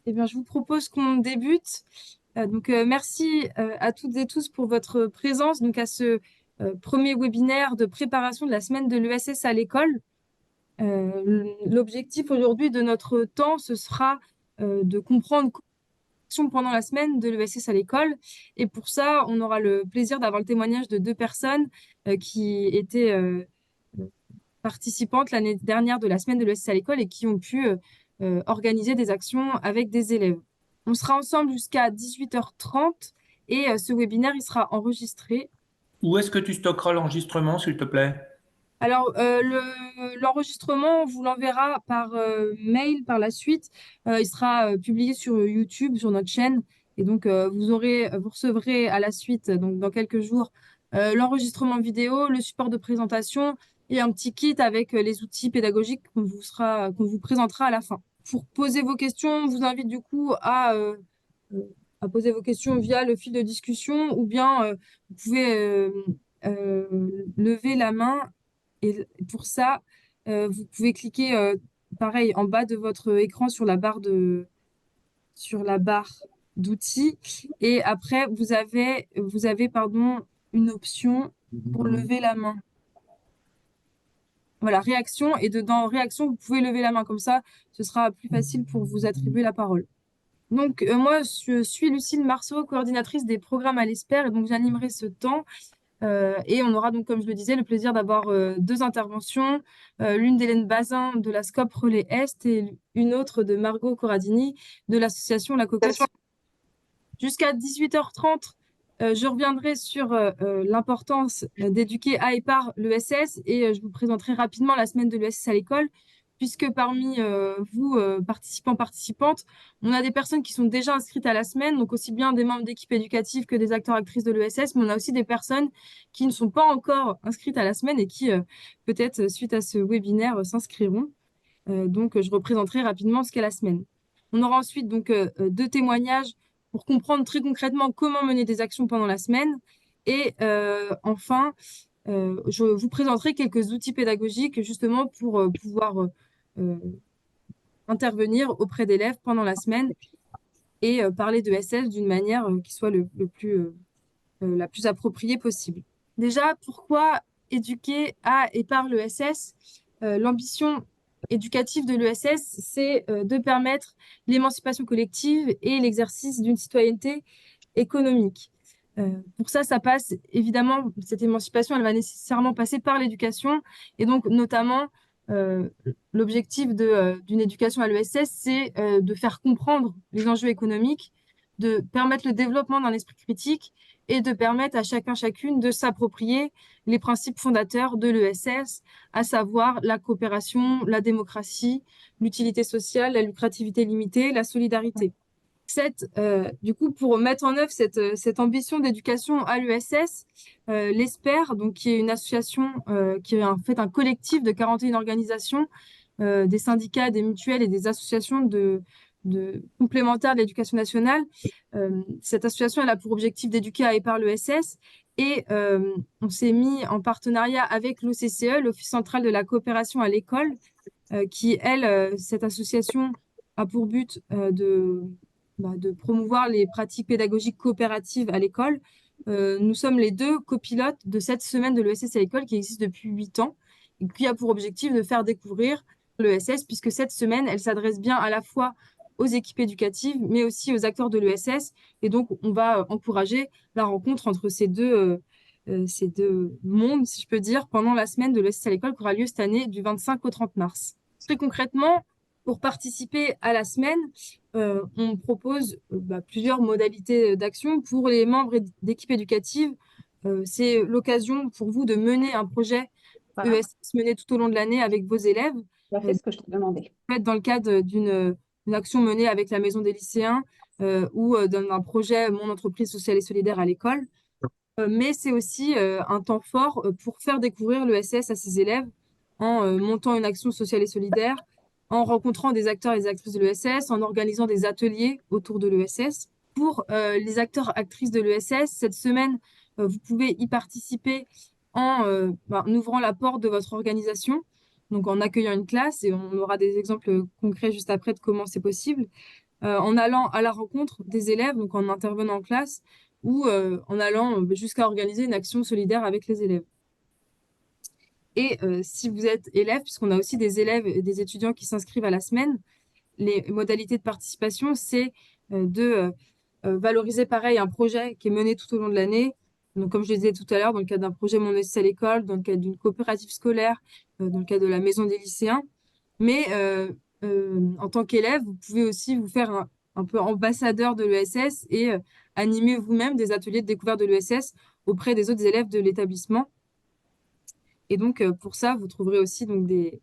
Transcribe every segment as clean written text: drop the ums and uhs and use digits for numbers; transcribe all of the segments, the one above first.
Eh bien, je vous propose qu'on débute. Merci à toutes et tous pour votre présence donc à ce premier webinaire de préparation de la semaine de l'ESS à l'école. L'objectif aujourd'hui de notre temps, ce sera de comprendre pendant la semaine de l'ESS à l'école. Et pour ça, on aura le plaisir d'avoir le témoignage de deux personnes qui étaient participantes l'année dernière de la semaine de l'ESS à l'école et qui ont pu organiser des actions avec des élèves. On sera ensemble jusqu'à 18h30 et ce webinaire, il sera enregistré. Où est-ce que tu stockeras l'enregistrement, s'il te plaît? Alors, l'enregistrement, on vous l'enverra par mail par la suite. Il sera publié sur YouTube, sur notre chaîne. Et donc, vous recevrez à la suite, donc dans quelques jours, l'enregistrement vidéo, le support de présentation et un petit kit avec les outils pédagogiques qu'on vous présentera à la fin. Pour poser vos questions, on vous invite du coup euh, à poser vos questions via le fil de discussion ou bien vous pouvez lever la main et pour ça, vous pouvez cliquer pareil en bas de votre écran sur la barre d'outils et après vous avez pardon une option pour lever la main. Voilà, réaction et dedans réaction, vous pouvez lever la main comme ça, ce sera plus facile pour vous attribuer la parole. Donc moi je suis Lucille Marceau, coordinatrice des programmes à l'ESPER et donc j'animerai ce temps. Et on aura donc, comme je le disais, le plaisir d'avoir deux interventions, l'une d'Hélène Bazin de la SCOP Relais Est et une autre de Margot Corradini de l'association La Cocotte. Jusqu'à 18h30, je reviendrai sur l'importance d'éduquer à et par l'ESS et je vous présenterai rapidement la semaine de l'ESS à l'école, puisque parmi vous, participants, participantes, on a des personnes qui sont déjà inscrites à la semaine, donc aussi bien des membres d'équipe éducative que des acteurs, actrices de l'ESS, mais on a aussi des personnes qui ne sont pas encore inscrites à la semaine et qui, peut-être, suite à ce webinaire, s'inscriront. Donc, je représenterai rapidement ce qu'est la semaine. On aura ensuite donc deux témoignages pour comprendre très concrètement comment mener des actions pendant la semaine. Et enfin, je vous présenterai quelques outils pédagogiques justement pour pouvoir intervenir auprès d'élèves pendant la semaine et parler de SS d'une manière qui soit la plus appropriée possible. Déjà, pourquoi éduquer à et par l'ESS? L'ambition éducative de l'ESS, c'est de permettre l'émancipation collective et l'exercice d'une citoyenneté économique. Pour ça, ça passe évidemment, cette émancipation, elle va nécessairement passer par l'éducation. Et donc, notamment, euh, l'objectif d'une éducation à l'ESS, c'est de faire comprendre les enjeux économiques, de permettre le développement d'un esprit critique et de permettre à chacun, chacune de s'approprier les principes fondateurs de l'ESS, à savoir la coopération, la démocratie, l'utilité sociale, la lucrativité limitée, la solidarité. Du coup, pour mettre en œuvre cette ambition d'éducation à l'ESS, l'ESPER, donc qui est une association qui est en fait un collectif de 41 organisations, des syndicats, des mutuelles et des associations de complémentaires de l'éducation nationale. Cette association, elle a pour objectif d'éduquer à et par l'ESS et on s'est mis en partenariat avec l'OCCE, l'Office central de la coopération à l'école, cette association a pour but de promouvoir les pratiques pédagogiques coopératives à l'école. Nous sommes les deux copilotes de cette semaine de l'ESS à l'école qui existe depuis 8 ans et qui a pour objectif de faire découvrir l'ESS puisque cette semaine, elle s'adresse bien à la fois aux équipes éducatives, mais aussi aux acteurs de l'ESS. Et donc, on va encourager la rencontre entre ces deux mondes, si je peux dire, pendant la semaine de l'ESS à l'école qui aura lieu cette année du 25 au 30 mars. Très concrètement, pour participer à la semaine, on propose plusieurs modalités d'action pour les membres d'équipes éducatives. C'est l'occasion pour vous de mener un projet Voilà, ESS mené tout au long de l'année avec vos élèves. tu as fait ce que je t'ai demandé. Dans le cadre d'une action menée avec la Maison des lycéens ou d'un projet Mon entreprise sociale et solidaire à l'école. Mais c'est aussi un temps fort pour faire découvrir l'ESS à ses élèves en montant une action sociale et solidaire, en rencontrant des acteurs et des actrices de l'ESS, en organisant des ateliers autour de l'ESS. Pour les acteurs actrices de l'ESS, cette semaine, vous pouvez y participer en ouvrant la porte de votre organisation, donc en accueillant une classe, et on aura des exemples concrets juste après de comment c'est possible. en allant à la rencontre des élèves, donc en intervenant en classe, ou en allant jusqu'à organiser une action solidaire avec les élèves. Et si vous êtes élève, puisqu'on a aussi des élèves et des étudiants qui s'inscrivent à la semaine, les modalités de participation, c'est de valoriser pareil un projet qui est mené tout au long de l'année. Donc, comme je le disais tout à l'heure, dans le cadre d'un projet Mon ESS à l'école, dans le cadre d'une coopérative scolaire, dans le cadre de la maison des lycéens. Mais en tant qu'élève, vous pouvez aussi vous faire un peu ambassadeur de l'ESS et animer vous-même des ateliers de découverte de l'ESS auprès des autres élèves de l'établissement. Et donc, pour ça, vous trouverez aussi donc, des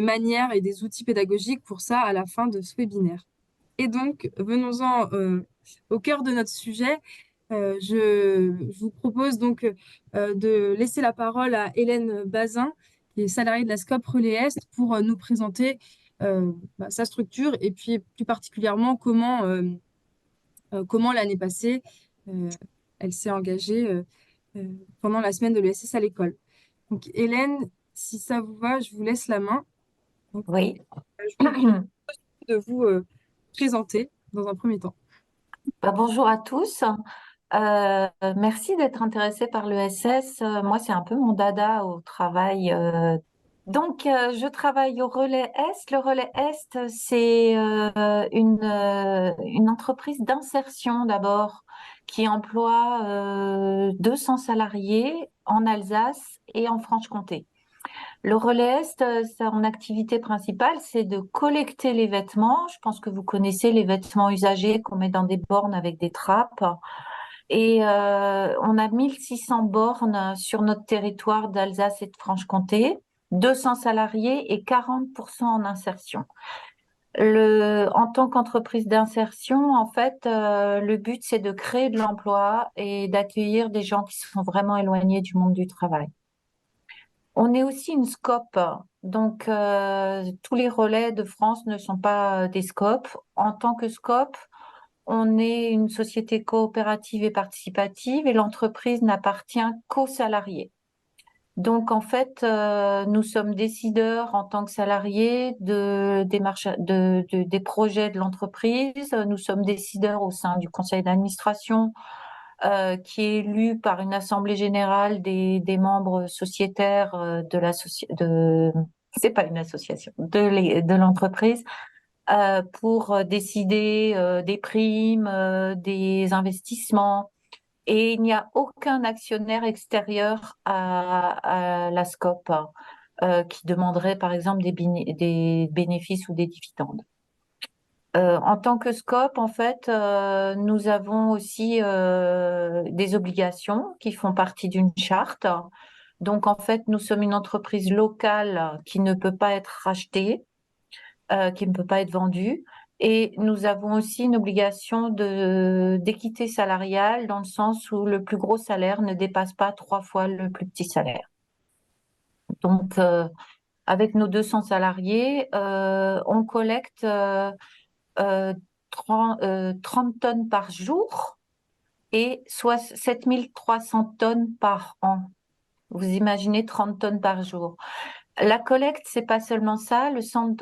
manières et des outils pédagogiques pour ça à la fin de ce webinaire. Et donc, venons-en au cœur de notre sujet. Je vous propose donc de laisser la parole à Hélène Bazin, qui est salariée de la SCOP Relais Est, pour nous présenter sa structure et puis plus particulièrement comment l'année passée, elle s'est engagée euh, pendant la semaine de l'ESS à l'école. Donc, Hélène, si ça vous va, je vous laisse la main. Donc, Oui. je vous propose de vous présenter dans un premier temps. Bonjour à tous. Merci d'être intéressé par l'ESS. Moi, c'est un peu mon dada au travail. Je travaille au Relais Est. Le Relais Est, c'est une entreprise d'insertion d'abord qui emploie 200 salariés en Alsace et en Franche-Comté. Le Relais Est, son activité principale, c'est de collecter les vêtements. Je pense que vous connaissez les vêtements usagés qu'on met dans des bornes avec des trappes. Et on a 1600 bornes sur notre territoire d'Alsace et de Franche-Comté, 200 salariés et 40% en insertion. En tant qu'entreprise d'insertion, en fait, le but, c'est de créer de l'emploi et d'accueillir des gens qui sont vraiment éloignés du monde du travail. On est aussi une SCOP, donc tous les relais de France ne sont pas des SCOP. En tant que SCOP, on est une société coopérative et participative et l'entreprise n'appartient qu'aux salariés. Donc en fait, nous sommes décideurs en tant que salariés des projets de l'entreprise. Nous sommes décideurs au sein du conseil d'administration qui est élu par une assemblée générale des membres sociétaires c'est pas une association, de l'entreprise, pour décider des primes, des investissements. Et il n'y a aucun actionnaire extérieur à la SCOP qui demanderait par exemple des bénéfices ou des dividendes. En tant que SCOP, en fait, nous avons aussi des obligations qui font partie d'une charte. Donc, en fait, nous sommes une entreprise locale qui ne peut pas être rachetée, qui ne peut pas être vendue. Et nous avons aussi une obligation d'équité salariale dans le sens où le plus gros salaire ne dépasse pas 3 fois le plus petit salaire. Donc, avec nos 200 salariés, on collecte 30 tonnes par jour et soit 7300 tonnes par an. Vous imaginez 30 tonnes par jour. La collecte, c'est pas seulement ça.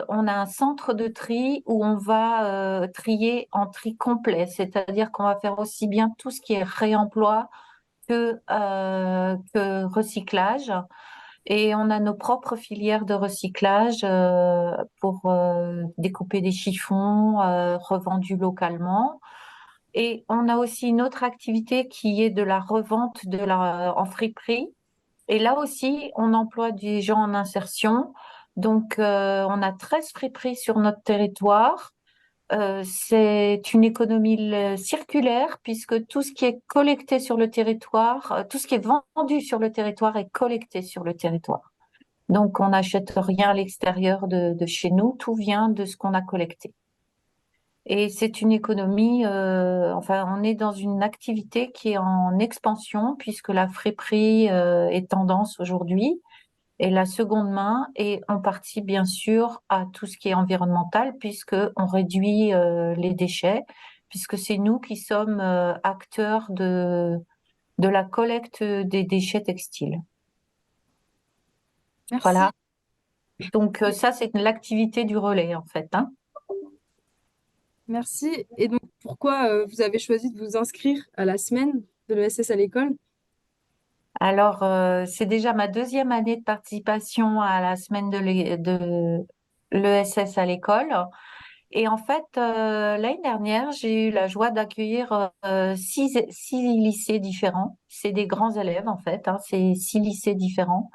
On a un centre de tri où on va trier en tri complet, c'est-à-dire qu'on va faire aussi bien tout ce qui est réemploi que recyclage. Et on a nos propres filières de recyclage pour découper des chiffons revendus localement. Et on a aussi une autre activité qui est de la revente en friperie. Et là aussi, on emploie des gens en insertion. Donc, on a 13 friperies sur notre territoire. C'est une économie circulaire puisque tout ce qui est collecté sur le territoire, tout ce qui est vendu sur le territoire est collecté sur le territoire. Donc, on n'achète rien à l'extérieur de chez nous, tout vient de ce qu'on a collecté. Et c'est une économie, on est dans une activité qui est en expansion puisque la friperie est tendance aujourd'hui et la seconde main est en partie bien sûr à tout ce qui est environnemental puisque on réduit les déchets, puisque c'est nous qui sommes acteurs de la collecte des déchets textiles. Merci. Voilà. Donc ça, c'est l'activité du relais en fait, hein. Merci. Et donc, pourquoi vous avez choisi de vous inscrire à la semaine de l'ESS à l'école? Alors, c'est déjà ma deuxième année de participation à la semaine de l'ESS à l'école. Et en fait, l'année dernière, j'ai eu la joie d'accueillir six lycées différents. C'est des grands élèves, en fait, hein, c'est 6 lycées différents.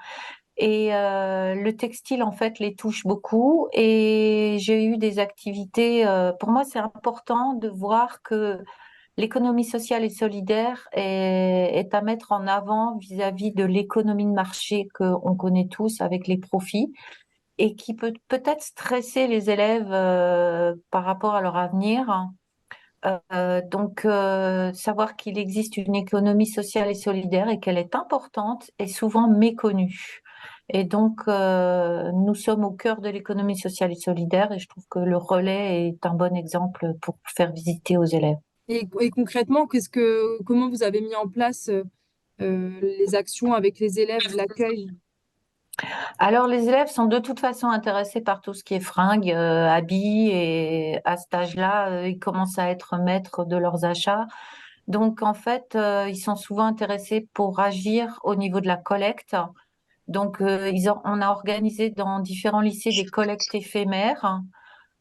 Et le textile, en fait, les touche beaucoup. Et j'ai eu des activités. Pour moi, c'est important de voir que l'économie sociale et solidaire est à mettre en avant vis-à-vis de l'économie de marché qu'on connaît tous avec les profits et qui peut peut-être stresser les élèves par rapport à leur avenir. Savoir qu'il existe une économie sociale et solidaire et qu'elle est importante est souvent méconnue. Et donc, nous sommes au cœur de l'économie sociale et solidaire et je trouve que le relais est un bon exemple pour faire visiter aux élèves. Et concrètement, comment vous avez mis en place les actions avec les élèves, l'accueil? Alors, les élèves sont de toute façon intéressés par tout ce qui est fringues, habits, et à cet âge-là, ils commencent à être maîtres de leurs achats. Donc, en fait, ils sont souvent intéressés pour agir au niveau de la collecte. Donc, on a organisé dans différents lycées des collectes éphémères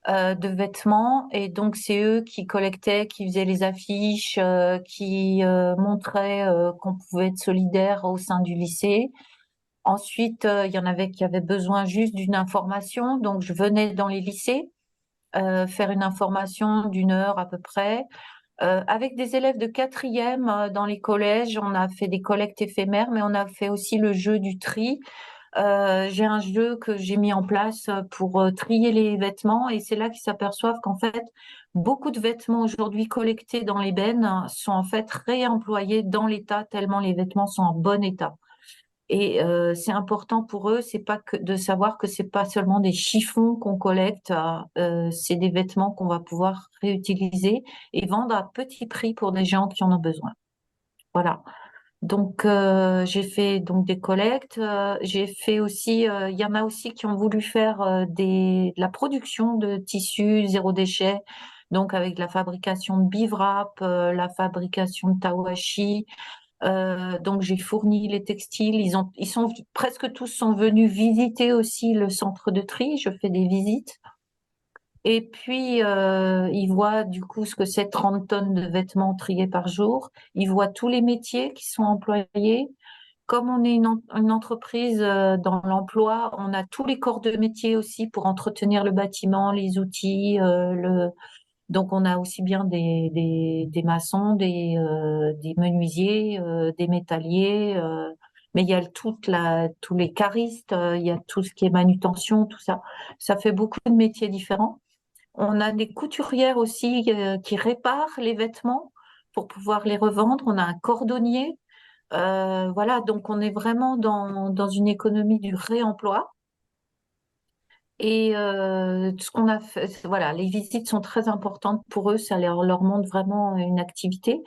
de vêtements. Et donc, c'est eux qui collectaient, qui faisaient les affiches, qui montraient qu'on pouvait être solidaire au sein du lycée. Ensuite, il y en avait qui avaient besoin juste d'une information. Donc, je venais dans les lycées faire une information d'1 heure à peu près. Avec des élèves de quatrième dans les collèges, on a fait des collectes éphémères, mais on a fait aussi le jeu du tri. J'ai un jeu que j'ai mis en place pour trier les vêtements et c'est là qu'ils s'aperçoivent qu'en fait, beaucoup de vêtements aujourd'hui collectés dans les bennes sont en fait réemployés dans l'état tellement les vêtements sont en bon état. Et c'est important pour eux, c'est pas que de savoir que c'est pas seulement des chiffons qu'on collecte, c'est des vêtements qu'on va pouvoir réutiliser et vendre à petit prix pour des gens qui en ont besoin. Voilà. Donc j'ai fait donc des collectes. J'ai fait aussi, il y en a aussi qui ont voulu faire de la production de tissus zéro déchet, donc avec la fabrication de biwrap, la fabrication de tawashi. Donc j'ai fourni les textiles. Ils sont presque tous sont venus visiter aussi le centre de tri. Je fais des visites. Et puis ils voient du coup ce que c'est 30 tonnes de vêtements triés par jour. Ils voient tous les métiers qui sont employés. Comme on est une entreprise dans l'emploi, on a tous les corps de métier aussi pour entretenir le bâtiment, les outils, donc on a aussi bien des maçons, des menuisiers, des métalliers, mais il y a tous les caristes, il y a tout ce qui est manutention, tout ça. Ça fait beaucoup de métiers différents. On a des couturières aussi qui réparent les vêtements pour pouvoir les revendre. On a un cordonnier. Voilà, donc on est vraiment dans une économie du réemploi. Et ce qu'on a fait, voilà, les visites sont très importantes pour eux, ça leur montre vraiment une activité.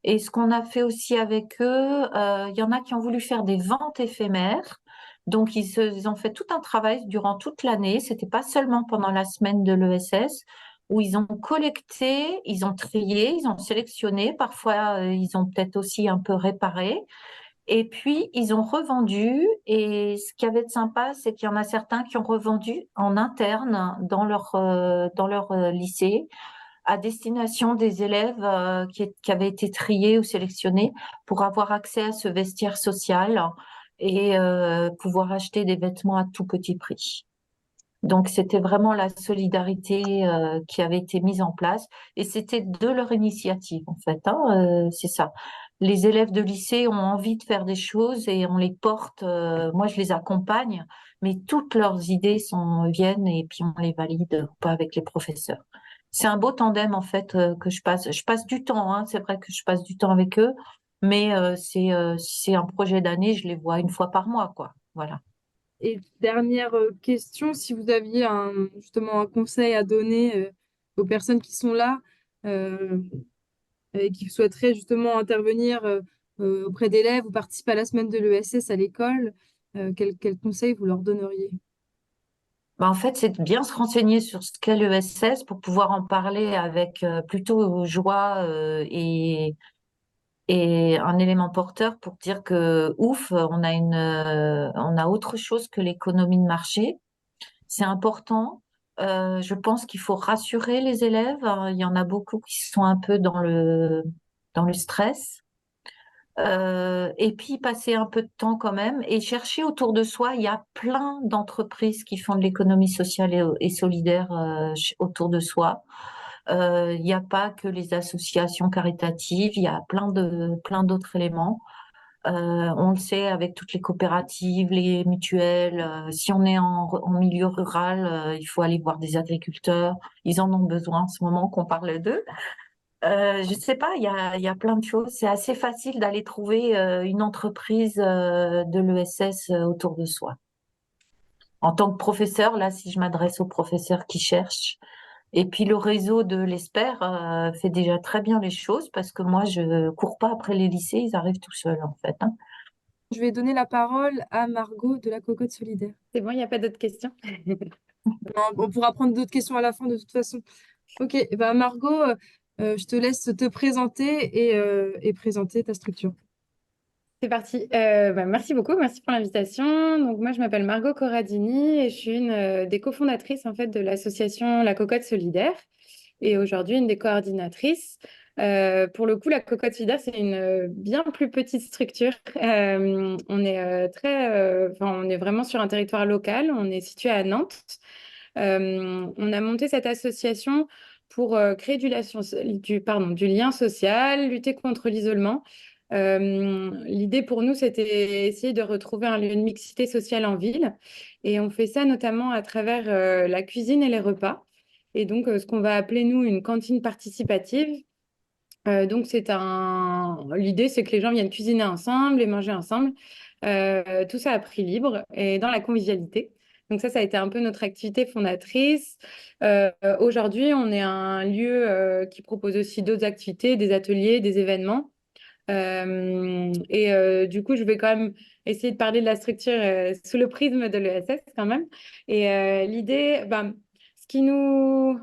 Et ce qu'on a fait aussi avec eux, il y en a qui ont voulu faire des ventes éphémères. Donc ils ont fait tout un travail durant toute l'année. C'était pas seulement pendant la semaine de l'ESS où ils ont collecté, ils ont trié, ils ont sélectionné. Parfois ils ont peut-être aussi un peu réparé. Et puis, ils ont revendu. Et ce qui avait de sympa, c'est qu'il y en a certains qui ont revendu en interne dans leur lycée à destination des élèves qui avaient été triés ou sélectionnés pour avoir accès à ce vestiaire social et pouvoir acheter des vêtements à tout petit prix. Donc, c'était vraiment la solidarité qui avait été mise en place et c'était de leur initiative, en fait, hein, c'est ça. Les élèves de lycée ont envie de faire des choses et on les porte, moi je les accompagne, mais toutes leurs idées viennent et puis on les valide pas avec les professeurs. C'est un beau tandem, en fait, que je passe. Je passe du temps, hein, c'est vrai que je passe du temps avec eux, mais c'est un projet d'année, je les vois 1 fois par mois, quoi. Voilà. Et dernière question, si vous aviez justement un conseil à donner aux personnes qui sont là euh, et qui souhaiteraient justement intervenir auprès d'élèves ou participer à la semaine de l'ESS à l'école, quel conseil vous leur donneriez? Bah, en fait, c'est de bien se renseigner sur ce qu'est l'ESS pour pouvoir en parler avec plutôt joie et un élément porteur pour dire que ouf, on a autre chose que l'économie de marché. C'est important. Je pense qu'il faut rassurer les élèves. Il y en a beaucoup qui sont un peu dans le stress. Et puis passer un peu de temps quand même et chercher autour de soi. Il y a plein d'entreprises qui font de l'économie sociale et solidaire autour de soi. Il n'y a pas que les associations caritatives, il y a plein d'autres éléments. On le sait avec toutes les coopératives, les mutuelles. Si on est en milieu rural, il faut aller voir des agriculteurs. Ils en ont besoin en ce moment qu'on parle d'eux. Je sais pas, il y a plein de choses. C'est assez facile d'aller trouver une entreprise de l'ESS autour de soi. En tant que professeur, là, si je m'adresse aux professeurs qui cherchent, et puis le réseau de l'ESPER fait déjà très bien les choses parce que moi, je cours pas après les lycées, ils arrivent tout seuls en fait, hein. Je vais donner la parole à Margot de la Cocotte Solidaire. C'est bon, il n'y a pas d'autres questions? On pourra prendre d'autres questions à la fin de toute façon. Ok, eh ben Margot, je te laisse te présenter et présenter ta structure. C'est parti. Merci beaucoup, merci pour l'invitation. Donc moi, je m'appelle Margot Corradini et je suis une des cofondatrices en fait de l'association La Cocotte Solidaire et aujourd'hui une des coordinatrices. Pour le coup, La Cocotte Solidaire, c'est une bien plus petite structure. On est on est vraiment sur un territoire local. On est situé à Nantes. On a monté cette association pour créer du lien social, lutter contre l'isolement. L'idée pour nous, c'était essayer de retrouver un lieu de mixité sociale en ville. Et on fait ça notamment à travers la cuisine et les repas. Et donc, ce qu'on va appeler, nous, une cantine participative. Donc, l'idée, c'est que les gens viennent cuisiner ensemble et manger ensemble. Tout ça à prix libre et dans la convivialité. Donc ça a été un peu notre activité fondatrice. Aujourd'hui, on est un lieu qui propose aussi d'autres activités, des ateliers, des événements. Du coup, je vais quand même essayer de parler de la structure sous le prisme de l'ESS quand même. L'idée, ce qui nous,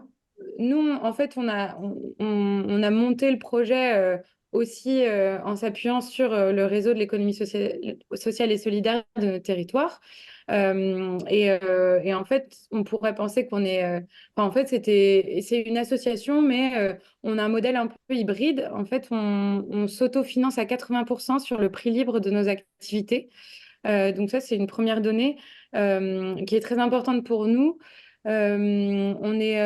en fait, on a monté le projet aussi en s'appuyant sur le réseau de l'économie sociale et solidaire de notre territoire. En fait, on pourrait penser qu'on est, en fait, c'est une association, mais on a un modèle un peu hybride. En fait, on s'autofinance à 80% sur le prix libre de nos activités. Donc ça, c'est une première donnée qui est très importante pour nous. On est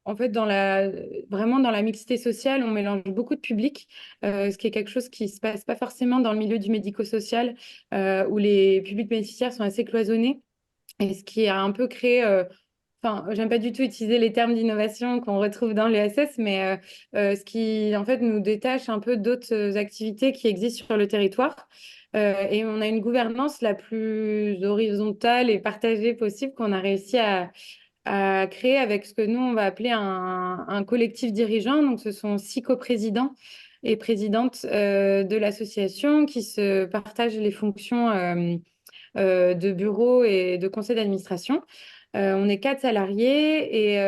en fait vraiment dans la mixité sociale, on mélange beaucoup de publics, ce qui est quelque chose qui se passe pas forcément dans le milieu du médico-social, où les publics bénéficiaires sont assez cloisonnés. Et ce qui a un peu créé, j'aime pas du tout utiliser les termes d'innovation qu'on retrouve dans l'ESS, mais ce qui en fait nous détache un peu d'autres activités qui existent sur le territoire. Et on a une gouvernance la plus horizontale et partagée possible qu'on a réussi à créer avec ce que nous, on va appeler un collectif dirigeant. Donc, ce sont 6 coprésidents et présidentes de l'association qui se partagent les fonctions de bureau et de conseil d'administration. On est 4 salariés et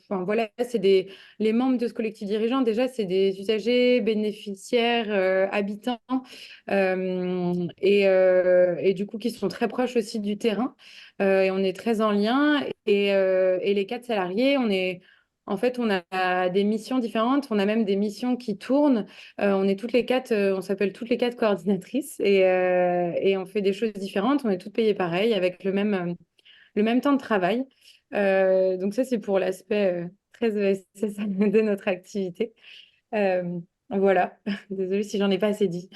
voilà, les membres de ce collectif dirigeant, déjà, c'est des usagers, bénéficiaires, habitants et du coup qui sont très proches aussi du terrain. Et on est très en lien et les 4 salariés, en fait, on a des missions différentes, on a même des missions qui tournent. On est toutes les 4, on s'appelle toutes les 4 coordinatrices et on fait des choses différentes. On est toutes payées pareil avec le même temps de travail. Donc ça, c'est pour l'aspect très ESS de notre activité. Voilà, désolée si j'en ai pas assez dit.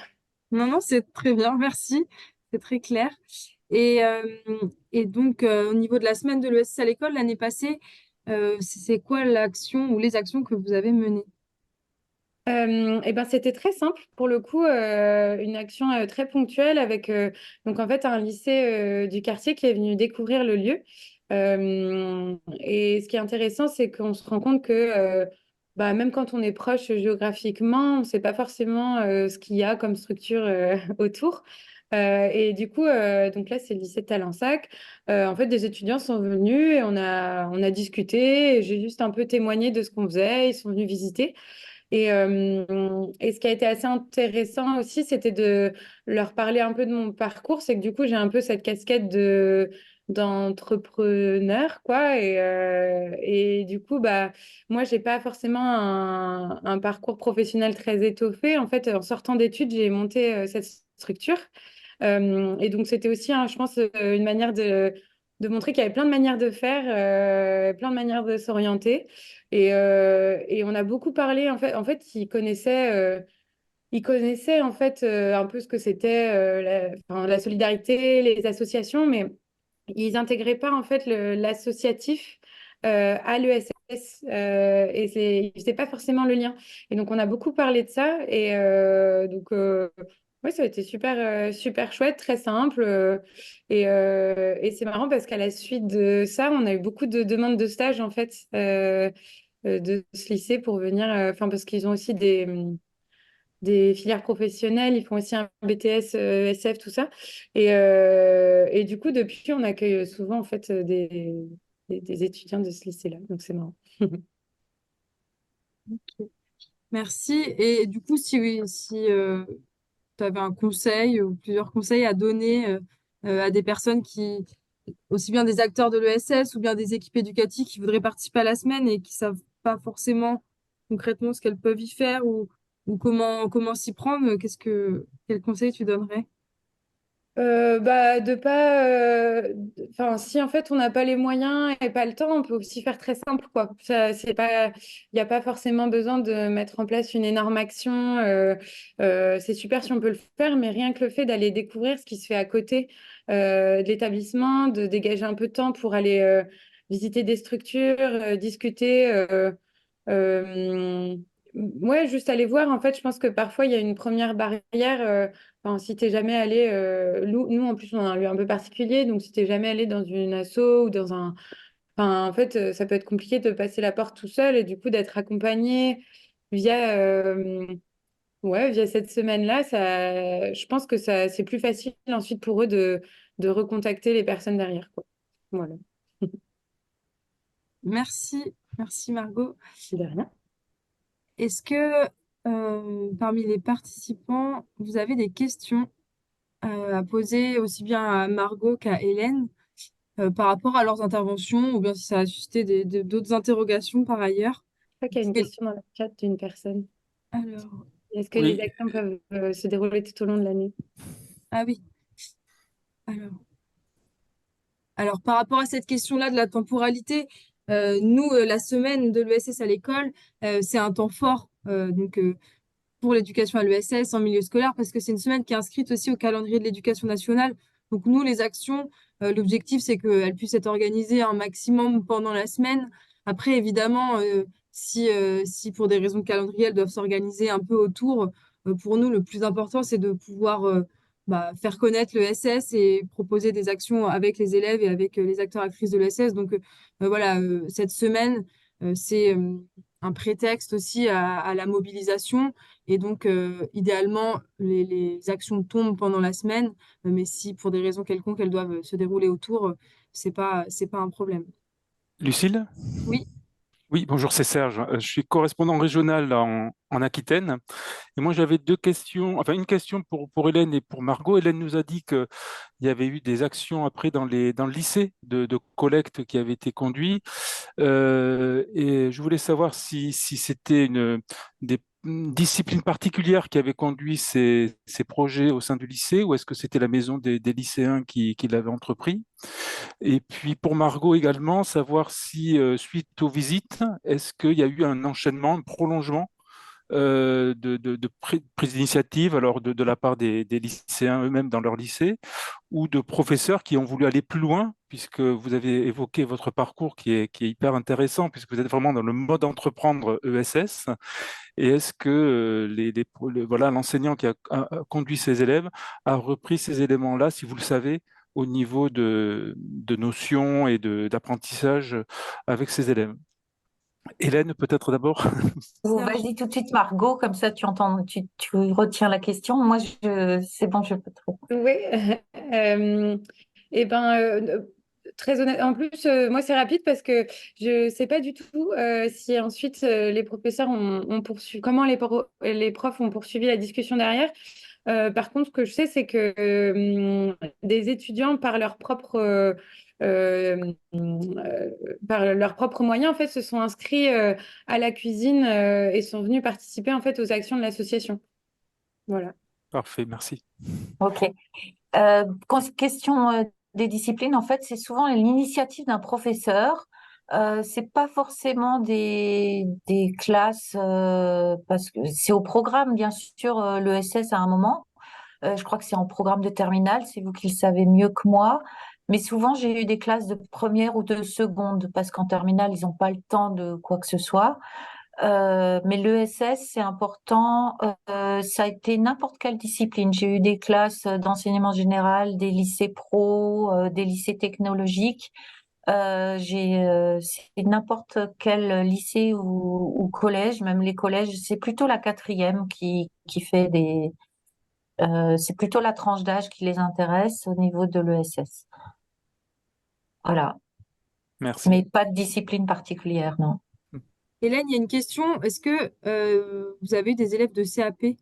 Non, non, c'est très bien, merci. C'est très clair. Et, euh, et donc, au niveau de la semaine de l'ESS à l'école, l'année passée, c'est quoi l'action ou les actions que vous avez menées? C'était très simple pour le coup, une action très ponctuelle avec donc en fait un lycée du quartier qui est venu découvrir le lieu. Et ce qui est intéressant, c'est qu'on se rend compte que même quand on est proche géographiquement, on ne sait pas forcément ce qu'il y a comme structure autour. Et du coup, donc là, c'est le lycée de Talensac. En fait, des étudiants sont venus et on a discuté. Et j'ai juste un peu témoigné de ce qu'on faisait. Ils sont venus visiter. Et ce qui a été assez intéressant aussi, c'était de leur parler un peu de mon parcours. C'est que du coup, j'ai un peu cette casquette d'entrepreneur, quoi. Et du coup, bah, moi, j'ai pas forcément un parcours professionnel très étoffé. En fait, en sortant d'études, j'ai monté cette structure. Et donc, c'était aussi, je pense, une manière de montrer qu'il y avait plein de manières de faire, plein de manières de s'orienter. Et on a beaucoup parlé, en fait, ils connaissaient en fait un peu ce que c'était enfin, la solidarité, les associations, mais ils intégraient pas en fait l'associatif à l'ESS ils faisaient pas forcément le lien. Et donc on a beaucoup parlé de ça ouais, ça a été super chouette, très simple et c'est marrant parce qu'à la suite de ça, on a eu beaucoup de demandes de stage en fait de ce lycée pour venir, enfin parce qu'ils ont aussi des filières professionnelles, ils font aussi un BTS, SF, tout ça. Et du coup, depuis, on accueille souvent en fait des étudiants de ce lycée-là. Donc c'est marrant. Merci. Et du coup, si tu avais un conseil ou plusieurs conseils à donner à des personnes aussi bien des acteurs de l'ESS ou bien des équipes éducatives qui voudraient participer à la semaine et qui savent pas forcément concrètement ce qu'elles peuvent y faire ou comment s'y prendre, quel conseil tu donnerais? Bah, de pas. Enfin, si en fait on n'a pas les moyens et pas le temps, on peut aussi faire très simple, quoi. Ça, c'est pas. Il n'y a pas forcément besoin de mettre en place une énorme action. C'est super si on peut le faire, mais rien que le fait d'aller découvrir ce qui se fait à côté de l'établissement, de dégager un peu de temps pour aller visiter des structures, discuter. Euh, ouais, juste aller voir. En fait, je pense que parfois il y a une première barrière. Enfin, si t'es jamais allé, nous en plus on a un lieu un peu particulier, donc si t'es jamais allé dans une asso ou dans un, enfin en fait ça peut être compliqué de passer la porte tout seul et du coup d'être accompagné via, ouais, via cette semaine-là, ça, je pense que ça c'est plus facile ensuite pour eux de recontacter les personnes derrière, quoi. Voilà. Merci Margot. De rien. Est-ce que parmi les participants, vous avez des questions à poser aussi bien à Margot qu'à Hélène par rapport à leurs interventions ou bien si ça a suscité d'autres interrogations par ailleurs? Je crois qu'il y a une question dans le chat d'une personne. Alors, Est-ce que les Oui, actions peuvent se dérouler tout au long de l'année? ah oui. Alors, alors, par rapport à cette question-là de la temporalité, nous, la semaine de l'ESS à l'école, c'est un temps fort. Pour l'éducation à l'ESS en milieu scolaire parce que c'est une semaine qui est inscrite aussi au calendrier de l'éducation nationale. Donc nous, les actions, l'objectif, c'est qu'elles puissent être organisées un maximum pendant la semaine. Après, évidemment, si pour des raisons de calendrier, elles doivent s'organiser un peu autour, pour nous, le plus important, c'est de pouvoir faire connaître l'ESS et proposer des actions avec les élèves et avec les acteurs actrices de l'ESS. Donc voilà, cette semaine, c'est un prétexte aussi à la mobilisation. Et donc, idéalement, les actions tombent pendant la semaine, mais si pour des raisons quelconques, elles doivent se dérouler autour, c'est pas un problème. Lucille? Oui, Oui, bonjour, c'est Serge. Je suis correspondant régional en Aquitaine. Et moi, j'avais deux questions, enfin une question pour Hélène et pour Margot. Hélène nous a dit qu'il y avait eu des actions après dans le lycée de collecte qui avaient été conduites. Et je voulais savoir si c'était des disciplines particulières qui avaient conduit ces projets au sein du lycée ou est-ce que c'était la maison des lycéens qui l'avaient entrepris? Et puis pour Margot également, savoir si suite aux visites, est-ce qu'il y a eu un enchaînement, un prolongement de prise d'initiative, alors de la part des lycéens eux-mêmes dans leur lycée, ou de professeurs qui ont voulu aller plus loin, puisque vous avez évoqué votre parcours qui est hyper intéressant, puisque vous êtes vraiment dans le mode entreprendre ESS. Et est-ce que voilà, l'enseignant qui a conduit ses élèves a repris ces éléments-là, si vous le savez, au niveau de notions et d'apprentissage avec ses élèves? Hélène, peut-être d'abord. Vas-y tout de suite, Margot, comme ça tu entends, tu retiens la question. Moi, c'est bon, je peux te répondre. Oui. Euh, et ben, très honnête. En plus, moi, c'est rapide parce que je sais pas du tout si ensuite les professeurs ont poursuivi, comment les profs ont poursuivi la discussion derrière. Par contre, ce que je sais, c'est que des étudiants, par leurs propres moyens, en fait, se sont inscrits à la cuisine et sont venus participer en fait aux actions de l'association. Voilà. Parfait, merci. Ok. Question des disciplines, en fait, c'est souvent l'initiative d'un professeur. C'est pas forcément des classes, parce que c'est au programme, bien sûr, l'ESS à un moment. Je crois que c'est en programme de terminale, c'est vous qui le savez mieux que moi. Mais souvent, j'ai eu des classes de première ou de seconde, parce qu'en terminale, ils n'ont pas le temps de quoi que ce soit. Mais l'ESS, c'est important. Ça a été n'importe quelle discipline. J'ai eu des classes d'enseignement général, des lycées pro, des lycées technologiques. C'est n'importe quel lycée ou collège, même les collèges. C'est plutôt la quatrième qui fait c'est plutôt la tranche d'âge qui les intéresse au niveau de l'ESS. Voilà. Merci. Mais pas de discipline particulière, non. Hélène, il y a une question. Est-ce que vous avez des élèves de CAP?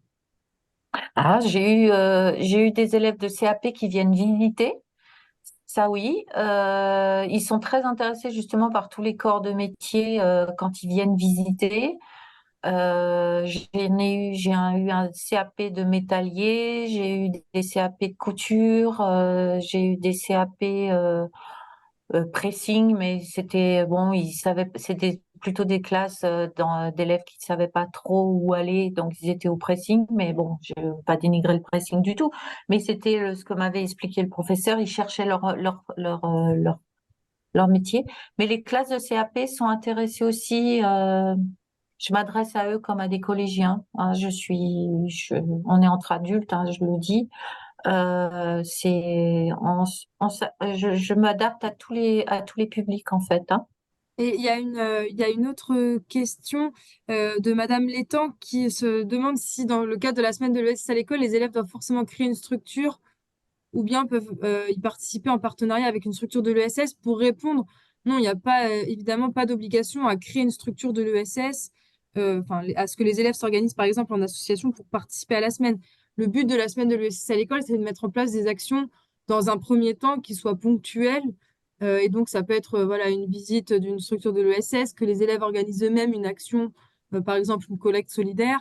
Ah, j'ai eu des élèves de CAP qui viennent visiter. Ça oui, ils sont très intéressés justement par tous les corps de métier quand ils viennent visiter. J'ai eu un CAP de métallier, j'ai eu des CAP de couture, j'ai eu des CAP pressing, mais c'était bon, c'était plutôt des classes d'élèves qui ne savaient pas trop où aller, donc ils étaient au pressing, mais bon, je ne veux pas dénigrer le pressing du tout, mais c'était ce que m'avait expliqué le professeur, ils cherchaient leur métier, mais les classes de CAP sont intéressées aussi, je m'adresse à eux comme à des collégiens, hein, on est entre adultes, hein, je le dis, je m'adapte à tous les publics en fait, hein. Et il y a une autre question de Madame Létang qui se demande si dans le cadre de la semaine de l'ESS à l'école, les élèves doivent forcément créer une structure ou bien peuvent y participer en partenariat avec une structure de l'ESS. Pour répondre, non, il n'y a pas évidemment pas d'obligation à créer une structure de l'ESS, à ce que les élèves s'organisent par exemple en association pour participer à la semaine. Le but de la semaine de l'ESS à l'école, c'est de mettre en place des actions dans un premier temps qui soient ponctuelles. Et donc, ça peut être voilà, une visite d'une structure de l'ESS, que les élèves organisent eux-mêmes une action, par exemple une collecte solidaire,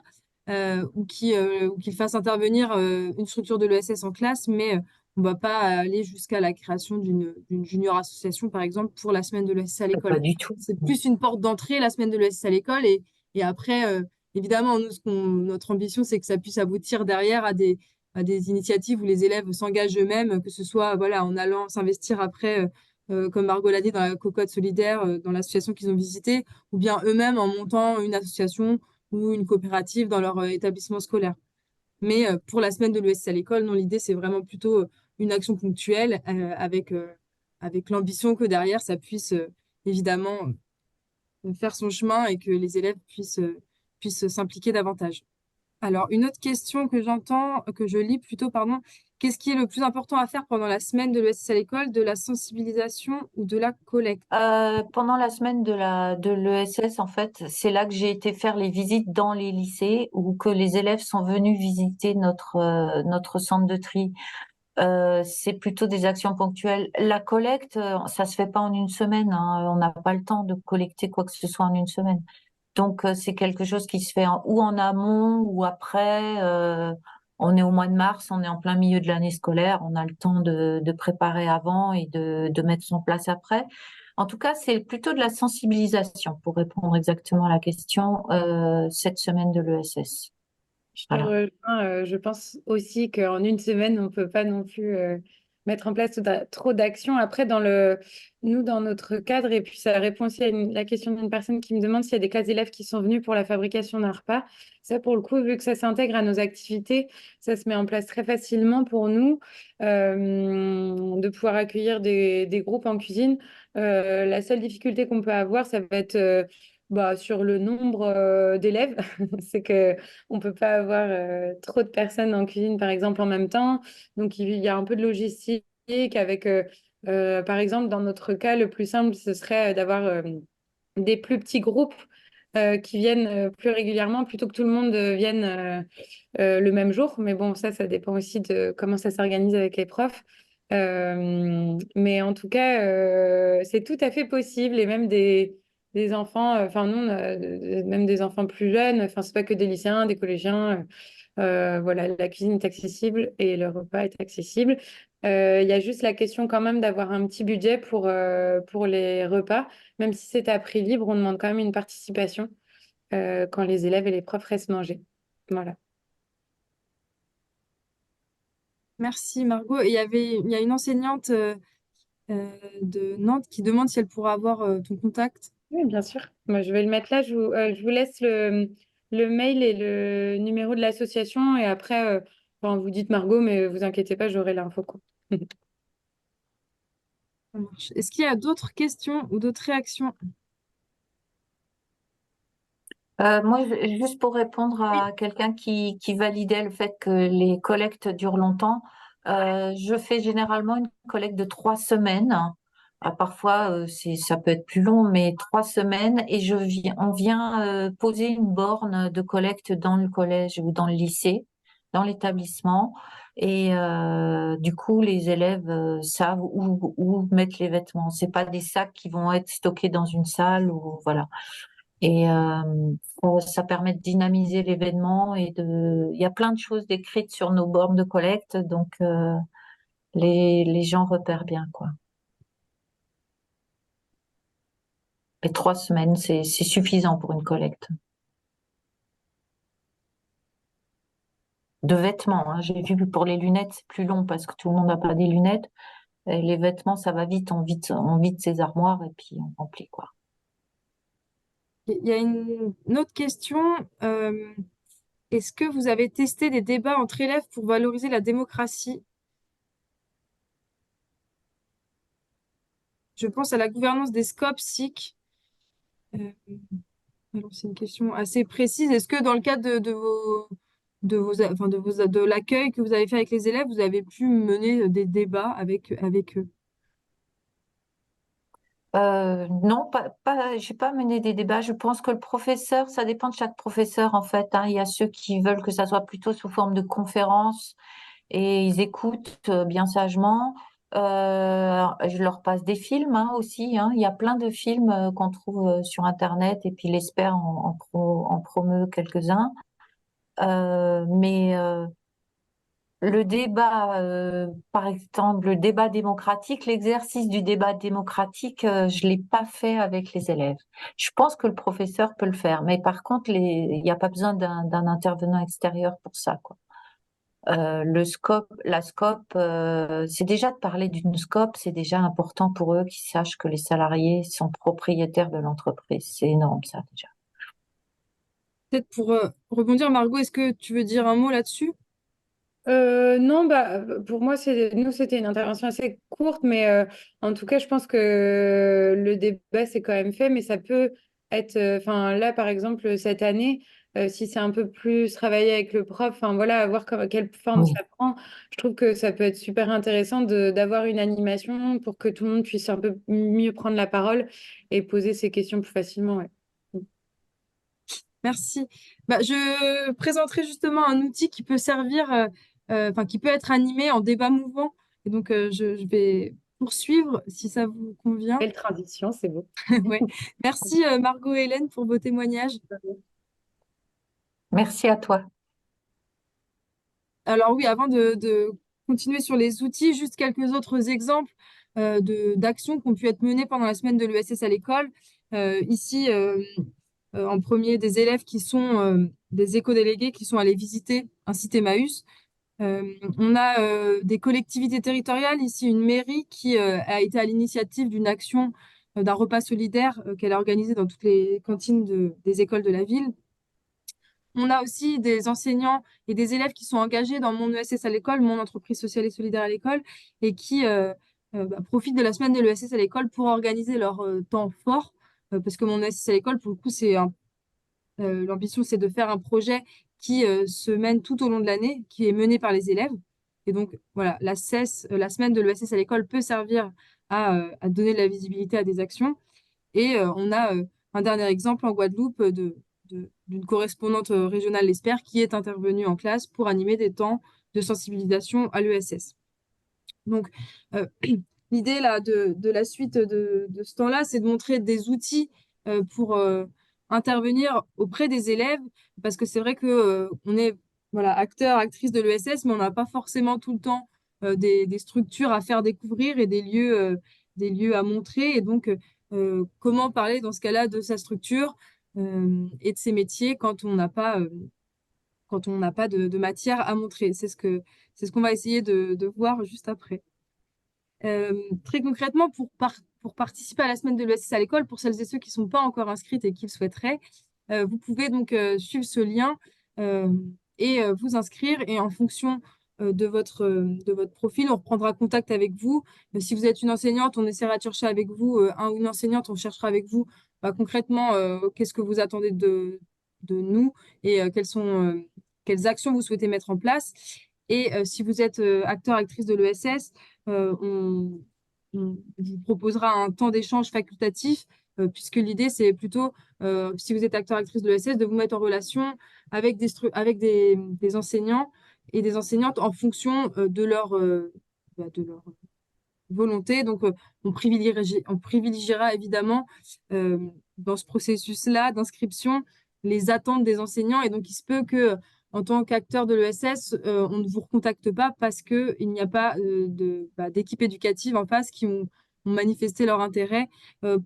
ou qu'ils fassent intervenir une structure de l'ESS en classe, mais on ne va pas aller jusqu'à la création d'une junior association, par exemple, pour la semaine de l'ESS à l'école. Pas du tout. C'est plus une porte d'entrée, la semaine de l'ESS à l'école, et après, évidemment, nous, notre ambition, c'est que ça puisse aboutir derrière à des initiatives où les élèves s'engagent eux-mêmes, que ce soit voilà, en allant s'investir après, comme Margot l'a dit, dans la cocotte solidaire, dans l'association qu'ils ont visitée, ou bien eux-mêmes en montant une association ou une coopérative dans leur établissement scolaire. Mais pour la semaine de l'ESS à l'école, non, l'idée, c'est vraiment plutôt une action ponctuelle avec l'ambition que derrière, ça puisse évidemment faire son chemin et que les élèves puissent s'impliquer davantage. Alors, une autre question que que je lis plutôt, pardon, qu'est-ce qui est le plus important à faire pendant la semaine de l'ESS à l'école, de la sensibilisation ou de la collecte? Pendant la semaine de l'ESS, en fait, c'est là que j'ai été faire les visites dans les lycées ou que les élèves sont venus visiter notre centre de tri. C'est plutôt des actions ponctuelles. La collecte, ça se fait pas en une semaine, hein. On n'a pas le temps de collecter quoi que ce soit en une semaine. Donc, c'est quelque chose qui se fait ou en amont ou après. On est au mois de mars, on est en plein milieu de l'année scolaire, on a le temps de préparer avant et de mettre en place après. En tout cas, c'est plutôt de la sensibilisation pour répondre exactement à la question cette semaine de l'ESS. Je te Voilà. rejoins. Je pense aussi qu'en une semaine, on ne peut pas non plus mettre en place trop d'actions. Après, nous, dans notre cadre, et puis ça répond aussi à la question d'une personne qui me demande s'il y a des classes d'élèves qui sont venus pour la fabrication d'un repas. Ça, pour le coup, vu que ça s'intègre à nos activités, ça se met en place très facilement pour nous de pouvoir accueillir des groupes en cuisine. La seule difficulté qu'on peut avoir, ça va être bah, sur le nombre d'élèves. C'est que on peut pas avoir trop de personnes en cuisine, par exemple, en même temps. Donc, il y a un peu de logistique avec, par exemple, dans notre cas, le plus simple, ce serait d'avoir des plus petits groupes qui viennent plus régulièrement plutôt que tout le monde vienne le même jour. Mais bon, ça dépend aussi de comment ça s'organise avec les profs. Mais en tout cas, c'est tout à fait possible et même des enfants, enfin nous, on a même des enfants plus jeunes, enfin c'est pas que des lycéens, des collégiens. Voilà, la cuisine est accessible et le repas est accessible. Il y a juste la question quand même d'avoir un petit budget pour les repas. Même si c'est à prix libre, on demande quand même une participation quand les élèves et les profs restent manger. Voilà. Merci Margot. Et il y a une enseignante de Nantes qui demande si elle pourra avoir ton contact. Oui, bien sûr. Moi, je vais le mettre là. Je vous laisse le mail et le numéro de l'association. Et après, enfin, vous dites Margot, mais vous inquiétez pas, j'aurai l'info, quoi. Ça marche. Est-ce qu'il y a d'autres questions ou d'autres réactions? Moi, juste pour répondre Oui. à quelqu'un qui validait le fait que les collectes durent longtemps, je fais généralement une collecte de 3 semaines. Parfois, ça peut être plus long, mais 3 semaines. Et on vient poser une borne de collecte dans le collège ou dans le lycée, dans l'établissement. Et du coup, les élèves savent où mettre les vêtements. C'est pas des sacs qui vont être stockés dans une salle ou voilà. Et ça permet de dynamiser l'événement il y a plein de choses décrites sur nos bornes de collecte, donc les gens repèrent bien, quoi. Et 3 semaines, c'est suffisant pour une collecte. De vêtements, hein. J'ai vu pour les lunettes, c'est plus long parce que tout le monde n'a pas des lunettes. Et les vêtements, ça va vite, on vide ses armoires et puis on remplit, quoi. Il y a une autre question. Est-ce que vous avez testé des débats entre élèves pour valoriser la démocratie? Je pense à la gouvernance des SCOP, SIC. Euh, alors, c'est une question assez précise. Est-ce que dans le cadre de l'accueil que vous avez fait avec les élèves, vous avez pu mener des débats avec eux? Non, j'ai pas mené des débats. Je pense que le professeur, ça dépend de chaque professeur en fait, hein. Il y a ceux qui veulent que ça soit plutôt sous forme de conférence et ils écoutent bien sagement. Je leur passe des films hein, aussi, hein. Il y a plein de films qu'on trouve sur Internet et puis l'ESPER en promeut quelques-uns. Mais le débat, par exemple, le débat démocratique, l'exercice du débat démocratique, je l'ai pas fait avec les élèves. Je pense que le professeur peut le faire, mais par contre, il n'y a pas besoin d'un intervenant extérieur pour ça, quoi. La scope, c'est déjà de parler d'une scope, c'est déjà important pour eux qu'ils sachent que les salariés sont propriétaires de l'entreprise. C'est énorme, ça, déjà. Peut-être pour rebondir, Margot, est-ce que tu veux dire un mot là-dessus? Non, bah, pour moi, c'était une intervention assez courte, mais en tout cas, je pense que le débat, c'est quand même fait, mais ça peut être, enfin, là, par exemple, cette année, si c'est un peu plus travaillé avec le prof, enfin, voilà, voir quelle forme Oui. ça prend, je trouve que ça peut être super intéressant d'avoir une animation pour que tout le monde puisse un peu mieux prendre la parole et poser ses questions plus facilement, ouais. Merci. Bah, je présenterai justement un outil qui peut servir, enfin, qui peut être animé en débat mouvant. Et donc, je vais poursuivre si ça vous convient. Belle transition, c'est beau. Ouais. Merci, Margot et Hélène, pour vos témoignages. Merci à toi. Alors oui, avant de continuer sur les outils, juste quelques autres exemples d'actions qui ont pu être menées pendant la semaine de l'ESS à l'école. Ici, en premier, des élèves qui sont des éco-délégués qui sont allés visiter un site Emmaüs. On a des collectivités territoriales, ici une mairie qui a été à l'initiative d'une action d'un repas solidaire qu'elle a organisé dans toutes les cantines des écoles de la ville. On a aussi des enseignants et des élèves qui sont engagés dans mon ESS à l'école, mon entreprise sociale et solidaire à l'école, et qui profitent de la semaine de l'ESS à l'école pour organiser leur temps fort parce que mon ESS à l'école, pour le coup, l'ambition, c'est de faire un projet qui se mène tout au long de l'année, qui est mené par les élèves. Et donc, voilà, la semaine de l'ESS à l'école peut servir à donner de la visibilité à des actions. Et on a un dernier exemple en Guadeloupe d'une correspondante régionale, l'ESPER, qui est intervenue en classe pour animer des temps de sensibilisation à l'ESS. Donc, l'idée là de la suite de ce temps-là, c'est de montrer des outils pour intervenir auprès des élèves, parce que c'est vrai que on est voilà, acteur, actrice de l'ESS, mais on n'a pas forcément tout le temps des structures à faire découvrir et des lieux à montrer. Et donc, comment parler dans ce cas-là de sa structure et de ses métiers quand on n'a pas de matière à montrer. C'est ce qu'on va essayer de voir juste après. Très concrètement, pour participer à la semaine de l'ESS à l'école, pour celles et ceux qui ne sont pas encore inscrites et qui le souhaiteraient, vous pouvez donc suivre ce lien euh, et vous inscrire. Et en fonction de votre profil, on reprendra contact avec vous. Si vous êtes une enseignante, on essaiera de chercher avec vous, un ou une enseignante, on cherchera avec vous concrètement qu'est-ce que vous attendez de nous et quelles actions vous souhaitez mettre en place. Et si vous êtes acteur, actrice de l'ESS, on vous proposera un temps d'échange facultatif, puisque l'idée, c'est plutôt, si vous êtes acteur, actrice de l'ESS, de vous mettre en relation avec des enseignants et des enseignantes en fonction de leur volonté. Donc, on privilégiera évidemment dans ce processus-là d'inscription les attentes des enseignants. Et donc, il se peut que, en tant qu'acteur de l'ESS, on ne vous recontacte pas parce qu'il n'y a pas d'équipe éducative en face qui ont manifesté leur intérêt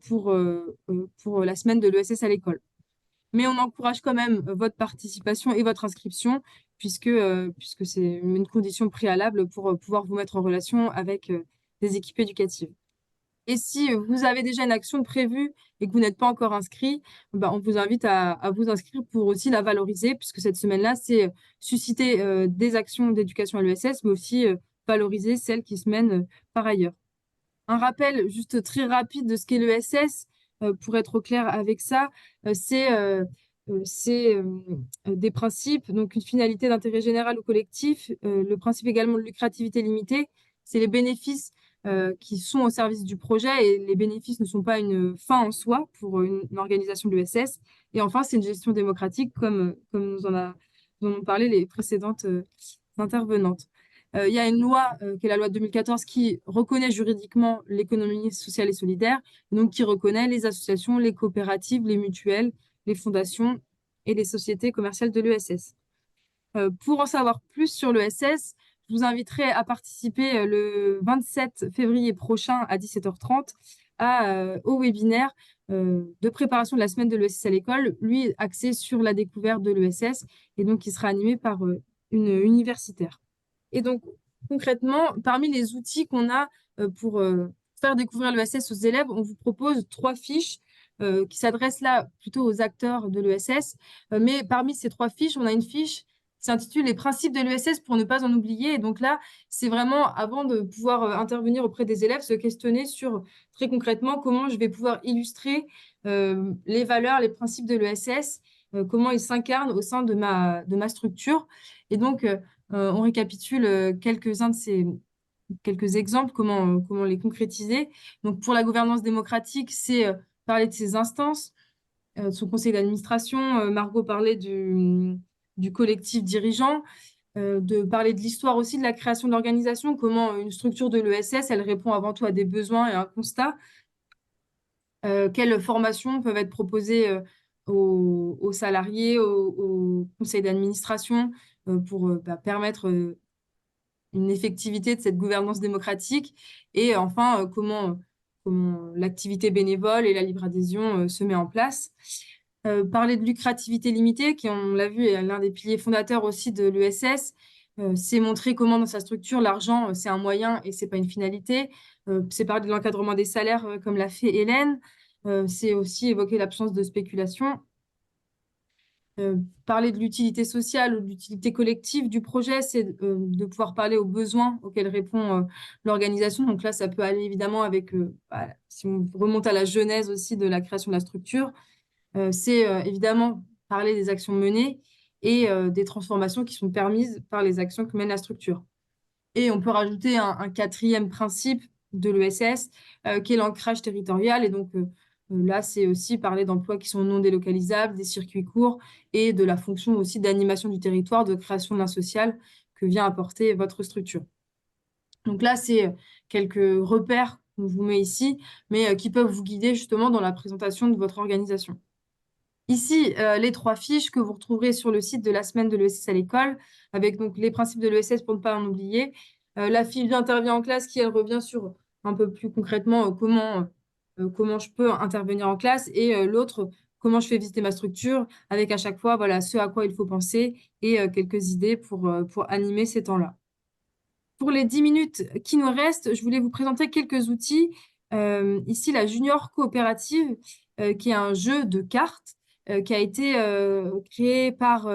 pour la semaine de l'ESS à l'école. Mais on encourage quand même votre participation et votre inscription, puisque c'est une condition préalable pour pouvoir vous mettre en relation avec des équipes éducatives. Et si vous avez déjà une action prévue et que vous n'êtes pas encore inscrit, on vous invite à vous inscrire pour aussi la valoriser, puisque cette semaine-là, c'est susciter des actions d'éducation à l'ESS, mais aussi valoriser celles qui se mènent par ailleurs. Un rappel juste très rapide de ce qu'est l'ESS, pour être au clair avec ça, c'est des principes, donc une finalité d'intérêt général ou collectif, le principe également de lucrativité limitée, c'est les bénéfices qui sont au service du projet et les bénéfices ne sont pas une fin en soi pour une organisation de l'ESS. Et enfin, c'est une gestion démocratique comme dont ont parlé les précédentes intervenantes. Il y a une loi qui est la loi de 2014 qui reconnaît juridiquement l'économie sociale et solidaire, donc qui reconnaît les associations, les coopératives, les mutuelles, les fondations et les sociétés commerciales de l'ESS. Pour en savoir plus sur l'ESS, je vous inviterai à participer le 27 février prochain à 17h30 au webinaire de préparation de la semaine de l'ESS à l'école, lui axé sur la découverte de l'ESS et donc qui sera animé par une universitaire. Et donc, concrètement, parmi les outils qu'on a pour faire découvrir l'ESS aux élèves, on vous propose 3 fiches qui s'adressent là plutôt aux acteurs de l'ESS. Mais parmi ces 3 fiches, on a une fiche qui s'intitule Les principes de l'ESS pour ne pas en oublier. Et donc là, c'est vraiment, avant de pouvoir intervenir auprès des élèves, se questionner sur très concrètement comment je vais pouvoir illustrer les valeurs, les principes de l'ESS, comment ils s'incarnent au sein de ma structure. Et donc, on récapitule quelques exemples, comment les concrétiser. Donc, pour la gouvernance démocratique, c'est parler de ses instances, de son conseil d'administration. Margot parlait du collectif dirigeant, de parler de l'histoire aussi de la création de l'organisation, comment une structure de l'ESS, elle répond avant tout à des besoins et à un constat. Quelles formations peuvent être proposées aux salariés, au conseil d'administration pour permettre une effectivité de cette gouvernance démocratique et enfin comment l'activité bénévole et la libre adhésion se met en place. Parler de lucrativité limitée, qui on l'a vu est l'un des piliers fondateurs aussi de l'ESS, c'est montrer comment dans sa structure l'argent c'est un moyen et c'est pas une finalité. C'est parler de l'encadrement des salaires comme l'a fait Hélène. C'est aussi évoquer l'absence de spéculation. Parler de l'utilité sociale ou de l'utilité collective du projet, c'est de pouvoir parler aux besoins auxquels répond l'organisation. Donc là, ça peut aller évidemment avec, si on remonte à la genèse aussi de la création de la structure, c'est évidemment parler des actions menées et des transformations qui sont permises par les actions que mène la structure. Et on peut rajouter un quatrième principe de l'ESS, qui est l'ancrage territorial. Et donc là, c'est aussi parler d'emplois qui sont non délocalisables, des circuits courts et de la fonction aussi d'animation du territoire, de création de lien social que vient apporter votre structure. Donc là, c'est quelques repères qu'on vous met ici, mais qui peuvent vous guider justement dans la présentation de votre organisation. Ici, les 3 fiches que vous retrouverez sur le site de la semaine de l'ESS à l'école, avec donc les principes de l'ESS pour ne pas en oublier. La fiche d'intervient en classe qui, elle, revient sur un peu plus concrètement comment je peux intervenir en classe et l'autre, comment je fais visiter ma structure avec à chaque fois voilà, ce à quoi il faut penser et quelques idées pour animer ces temps-là. Pour les 10 minutes qui nous restent, je voulais vous présenter quelques outils. Ici, la Junior Coopérative, qui est un jeu de cartes qui a été créé par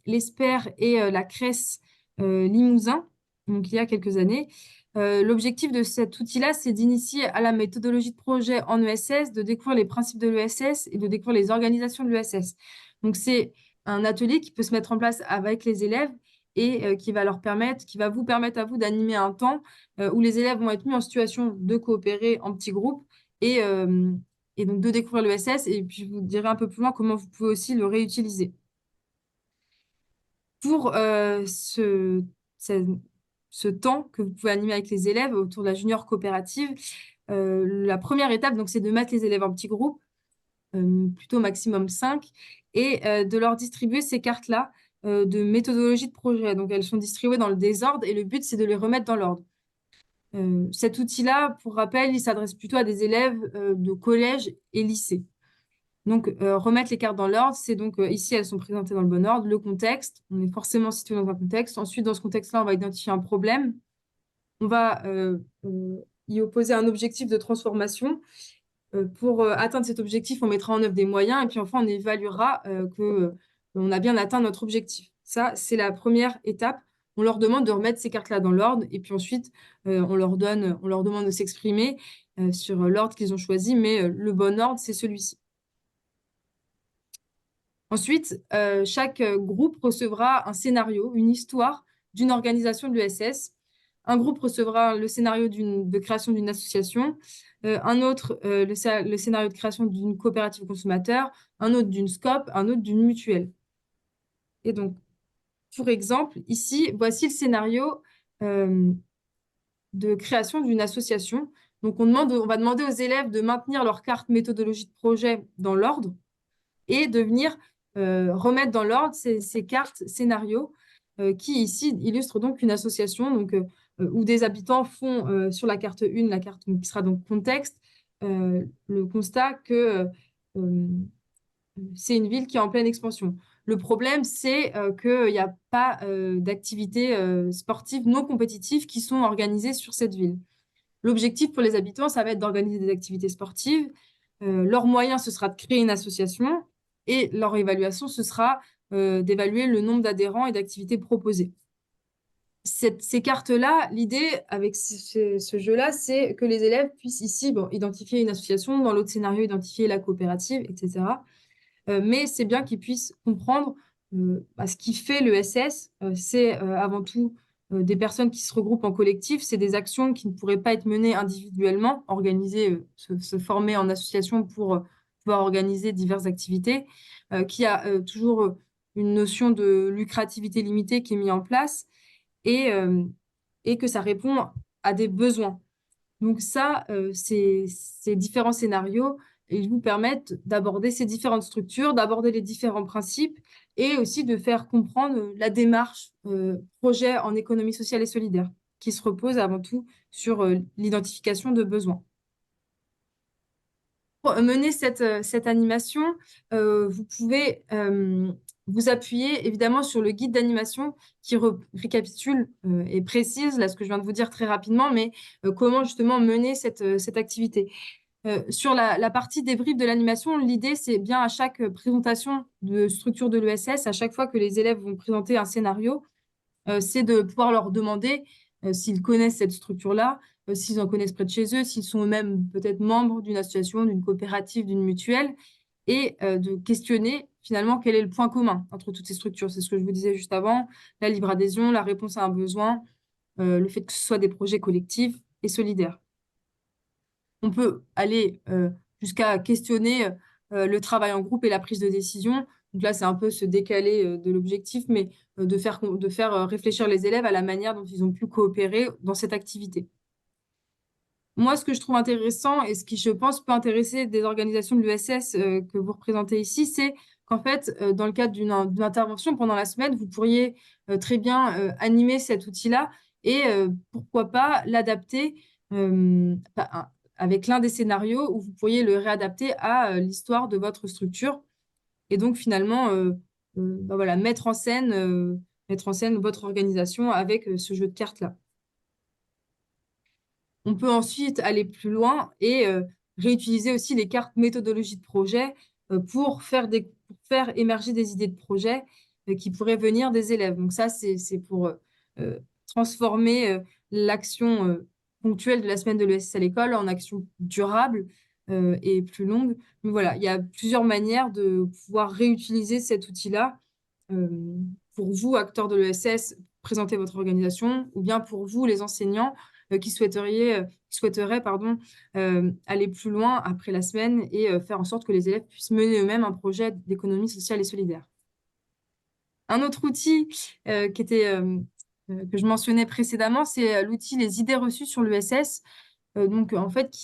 l'ESPER et la CRES Limousin, donc il y a quelques années. L'objectif de cet outil-là, c'est d'initier à la méthodologie de projet en ESS, de découvrir les principes de l'ESS et de découvrir les organisations de l'ESS. Donc, c'est un atelier qui peut se mettre en place avec les élèves et qui va vous permettre à vous d'animer un temps où les élèves vont être mis en situation de coopérer en petits groupes et donc de découvrir l'ESS. Et puis, je vous dirai un peu plus loin comment vous pouvez aussi le réutiliser. Pour ce temps que vous pouvez animer avec les élèves autour de la junior coopérative, la première étape, donc, c'est de mettre les élèves en petits groupes, plutôt maximum 5, et de leur distribuer ces cartes-là de méthodologie de projet. Donc, elles sont distribuées dans le désordre et le but, c'est de les remettre dans l'ordre. Cet outil-là, pour rappel, il s'adresse plutôt à des élèves de collège et lycée. Donc, remettre les cartes dans l'ordre, c'est donc ici, elles sont présentées dans le bon ordre. Le contexte, on est forcément situé dans un contexte. Ensuite, dans ce contexte-là, on va identifier un problème. On va y opposer un objectif de transformation. Pour atteindre cet objectif, on mettra en œuvre des moyens et puis enfin, on évaluera qu'on a bien atteint notre objectif. Ça, c'est la première étape. On leur demande de remettre ces cartes-là dans l'ordre et puis ensuite, on leur demande de s'exprimer sur l'ordre qu'ils ont choisi, mais le bon ordre, c'est celui-ci. Ensuite, chaque groupe recevra un scénario, une histoire d'une organisation de l'ESS. Un groupe recevra le scénario de création d'une association, un autre le scénario de création d'une coopérative consommateur, un autre d'une SCOP, un autre d'une mutuelle. Et donc, pour exemple, ici, voici le scénario de création d'une association. Donc, on va demander aux élèves de maintenir leur carte méthodologie de projet dans l'ordre et de venir remettre dans l'ordre ces cartes scénarios qui ici illustrent donc une association où des habitants font sur la carte 1, la carte qui sera donc contexte, le constat que c'est une ville qui est en pleine expansion. Le problème, c'est qu'il n'y a pas d'activités sportives non compétitives qui sont organisées sur cette ville. L'objectif pour les habitants, ça va être d'organiser des activités sportives. Leur moyen, ce sera de créer une association et leur évaluation, ce sera d'évaluer le nombre d'adhérents et d'activités proposées. Ces cartes-là, l'idée avec ce jeu-là, c'est que les élèves puissent ici identifier une association, dans l'autre scénario, identifier la coopérative, etc. Mais c'est bien qu'ils puissent comprendre ce qui fait l'ESS. C'est avant tout des personnes qui se regroupent en collectif. C'est des actions qui ne pourraient pas être menées individuellement, organiser, se former en association pour pouvoir organiser diverses activités, qui a toujours une notion de lucrativité limitée qui est mise en place et que ça répond à des besoins. Donc ça, ces différents scénarios, ils vous permettent d'aborder ces différentes structures, d'aborder les différents principes et aussi de faire comprendre la démarche projet en économie sociale et solidaire, qui se repose avant tout sur l'identification de besoins. Pour mener cette animation, vous pouvez vous appuyer évidemment sur le guide d'animation qui récapitule et précise là, ce que je viens de vous dire très rapidement, mais comment justement mener cette activité. Sur la partie débrief de l'animation, l'idée, c'est bien à chaque présentation de structure de l'ESS, à chaque fois que les élèves vont présenter un scénario, c'est de pouvoir leur demander s'ils connaissent cette structure-là, s'ils en connaissent près de chez eux, s'ils sont eux-mêmes peut-être membres d'une association, d'une coopérative, d'une mutuelle, et de questionner finalement quel est le point commun entre toutes ces structures. C'est ce que je vous disais juste avant, la libre adhésion, la réponse à un besoin, le fait que ce soit des projets collectifs et solidaires. On peut aller jusqu'à questionner le travail en groupe et la prise de décision. Donc là, c'est un peu se décaler de l'objectif, mais de faire réfléchir les élèves à la manière dont ils ont pu coopérer dans cette activité. Moi, ce que je trouve intéressant et ce qui, je pense, peut intéresser des organisations de l'ESS que vous représentez ici, c'est qu'en fait, dans le cadre d'une intervention pendant la semaine, vous pourriez très bien animer cet outil-là et pourquoi pas l'adapter avec l'un des scénarios où vous pourriez le réadapter à l'histoire de votre structure et donc finalement voilà, mettre en scène votre organisation avec ce jeu de cartes-là. On peut ensuite aller plus loin et réutiliser aussi les cartes méthodologie de projet pour faire émerger des idées de projet qui pourraient venir des élèves. Donc ça, c'est pour transformer l'action ponctuelle de la semaine de l'ESS à l'école en action durable et plus longue. Mais voilà, il y a plusieurs manières de pouvoir réutiliser cet outil-là pour vous, acteurs de l'ESS, présenter votre organisation, ou bien pour vous, les enseignants, qui souhaiteraient aller plus loin après la semaine et faire en sorte que les élèves puissent mener eux-mêmes un projet d'économie sociale et solidaire. Un autre outil que je mentionnais précédemment, c'est l'outil Les idées reçues sur l'ESS. Donc, en fait,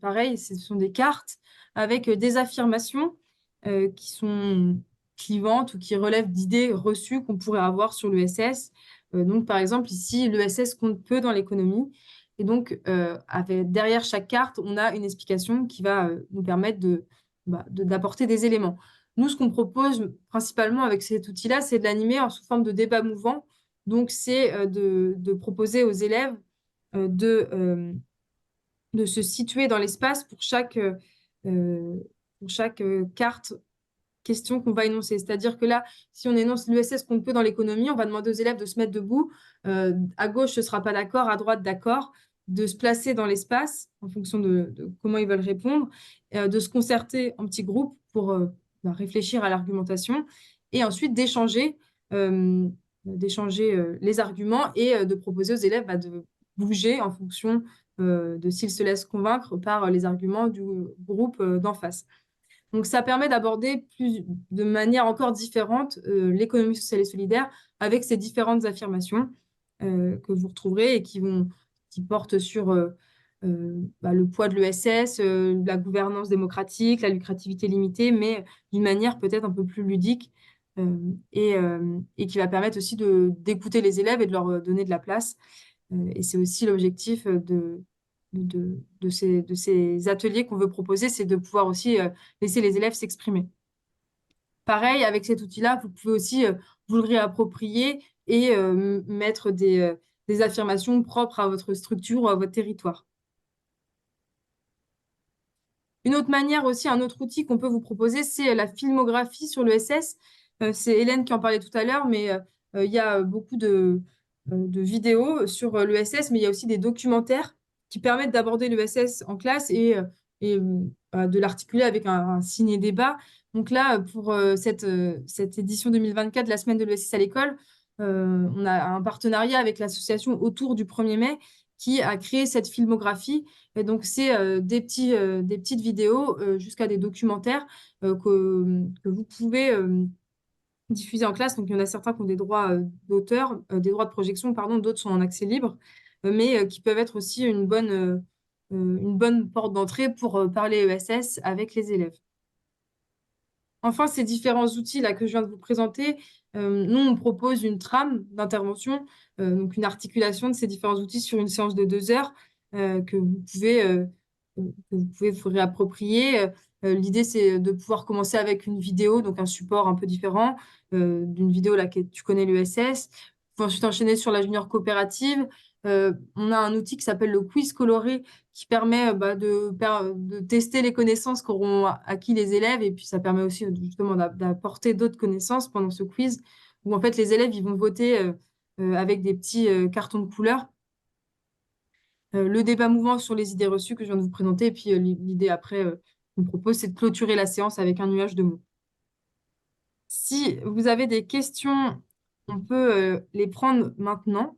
pareil, ce sont des cartes avec des affirmations qui sont clivantes ou qui relèvent d'idées reçues qu'on pourrait avoir sur l'ESS. Donc, par exemple, ici, l'ESS compte peu dans l'économie. Et donc, derrière chaque carte, on a une explication qui va nous permettre d'apporter des éléments. Nous, ce qu'on propose principalement avec cet outil-là, c'est de l'animer sous forme de débat mouvant. Donc, c'est de proposer aux élèves de se situer dans l'espace pour chaque carte question qu'on va énoncer. C'est-à-dire que là, si on énonce l'USS compte peu dans l'économie, on va demander aux élèves de se mettre debout. À gauche, ce ne sera pas d'accord, à droite, d'accord, de se placer dans l'espace en fonction de comment ils veulent répondre, de se concerter en petits groupes pour réfléchir à l'argumentation et ensuite d'échanger les arguments et de proposer aux élèves de bouger en fonction de s'ils se laissent convaincre par les arguments du groupe d'en face. Donc, ça permet d'aborder de manière encore différente l'économie sociale et solidaire avec ces différentes affirmations que vous retrouverez et qui portent sur le poids de l'ESS, la gouvernance démocratique, la lucrativité limitée, mais d'une manière peut-être un peu plus ludique et qui va permettre aussi d'écouter les élèves et de leur donner de la place. Et c'est aussi l'objectif de ces ateliers qu'on veut proposer, c'est de pouvoir aussi laisser les élèves s'exprimer. Pareil, avec cet outil-là, vous pouvez aussi vous le réapproprier et mettre des affirmations propres à votre structure ou à votre territoire. Une autre manière aussi, un autre outil qu'on peut vous proposer, c'est la filmographie sur l'ESS. C'est Hélène qui en parlait tout à l'heure, mais il y a beaucoup de vidéos sur l'ESS, mais il y a aussi des documentaires qui permettent d'aborder l'ESS en classe et de l'articuler avec un ciné-débat. Donc là, pour cette édition 2024 de la semaine de l'ESS à l'école, on a un partenariat avec l'association Autour du 1er mai qui a créé cette filmographie. Et donc, c'est des petites vidéos jusqu'à des documentaires que vous pouvez diffusés en classe. Donc, il y en a certains qui ont des droits d'auteur, des droits de projection, pardon, d'autres sont en accès libre, mais qui peuvent être aussi une bonne porte d'entrée pour parler ESS avec les élèves. Enfin, ces différents outils là que je viens de vous présenter, nous, on propose une trame d'intervention, donc une articulation de ces différents outils sur une séance de 2 heures que vous pouvez vous réapproprier. L'idée, c'est de pouvoir commencer avec une vidéo, donc un support un peu différent, d'une vidéo là que tu connais l'ESS. Vous pouvez ensuite enchaîner sur la junior coopérative, On a un outil qui s'appelle le quiz coloré qui permet de tester les connaissances qu'auront acquis les élèves et puis ça permet aussi justement d'apporter d'autres connaissances pendant ce quiz où en fait les élèves ils vont voter avec des petits cartons de couleur. Le débat mouvant sur les idées reçues que je viens de vous présenter et puis l'idée après qu'on propose c'est de clôturer la séance avec un nuage de mots. Si vous avez des questions, on peut les prendre maintenant.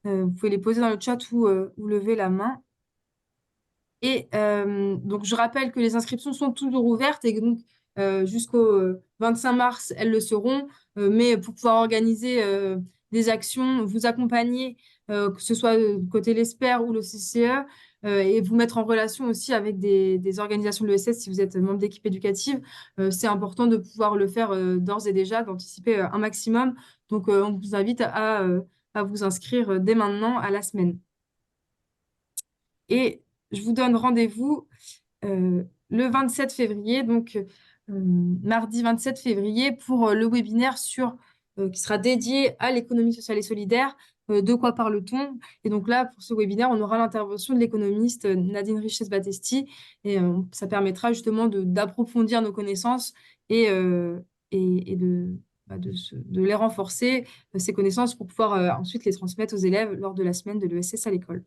Vous pouvez les poser dans le chat ou lever la main. Et donc, je rappelle que les inscriptions sont toujours ouvertes et que donc jusqu'au 25 mars, elles le seront. Mais pour pouvoir organiser des actions, vous accompagner, que ce soit côté l'ESPER ou le CCE, et vous mettre en relation aussi avec des organisations de l'ESS si vous êtes membre d'équipe éducative, c'est important de pouvoir le faire d'ores et déjà, d'anticiper un maximum. Donc, on vous invite à vous inscrire dès maintenant à la semaine. Et je vous donne rendez-vous le 27 février, donc mardi 27 février, pour le webinaire qui sera dédié à l'économie sociale et solidaire. De quoi parle-t-on? Et donc là, pour ce webinaire, on aura l'intervention de l'économiste Nadine Riches-Batesti et ça permettra justement d'approfondir nos connaissances et de les renforcer, ces connaissances, pour pouvoir ensuite les transmettre aux élèves lors de la semaine de l'ESS à l'école.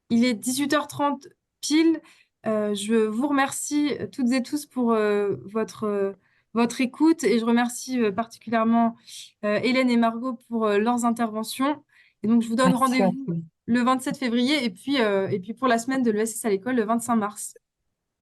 Il est 18h30 pile. Je vous remercie toutes et tous pour votre écoute et je remercie particulièrement Hélène et Margot pour leurs interventions. Et donc, je vous donne Merci à rendez-vous tous. le 27 février et puis pour la semaine de l'ESS à l'école le 25 mars.